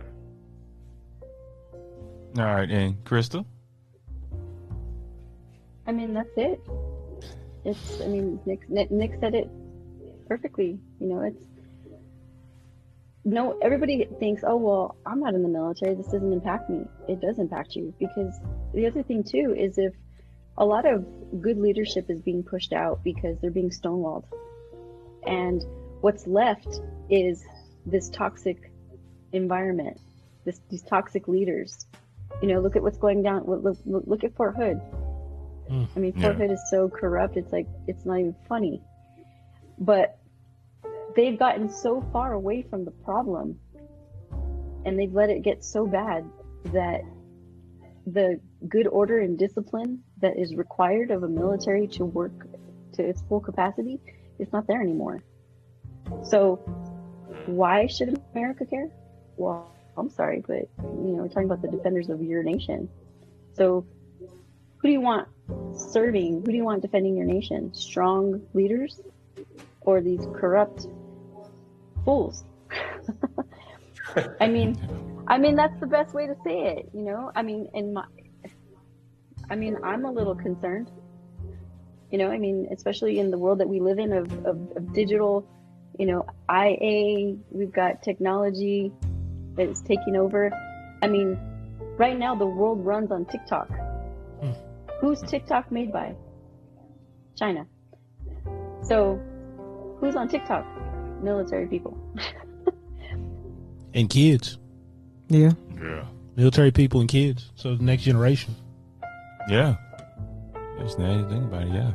All right, and Crystal? I mean, that's it. Nick said it perfectly. Everybody thinks, oh, well, I'm not in the military, this doesn't impact me. It does impact you, because the other thing too is, if a lot of good leadership is being pushed out because they're being stonewalled, and what's left is this toxic environment, these toxic leaders. Look at what's going down. Look at Fort Hood. I mean, Fort Hood is so corrupt, it's like, it's not even funny. But they've gotten so far away from the problem, and they've let it get so bad that the good order and discipline that is required of a military to work to its full capacity is not there anymore. So why should America care? Well, I'm sorry, but we're talking about the defenders of your nation. So who do you want serving? Who do you want defending your nation? Strong leaders, or these corrupt fools? I mean, that's the best way to say it. I'm a little concerned. Especially in the world that we live in of digital, IA. We've got technology that is taking over. Right now the world runs on TikTok. Who's TikTok made by? China. So who's on TikTok? Military people. And kids. Yeah. Military people and kids. So the next generation. Yeah. There's nothing to think about it, yeah.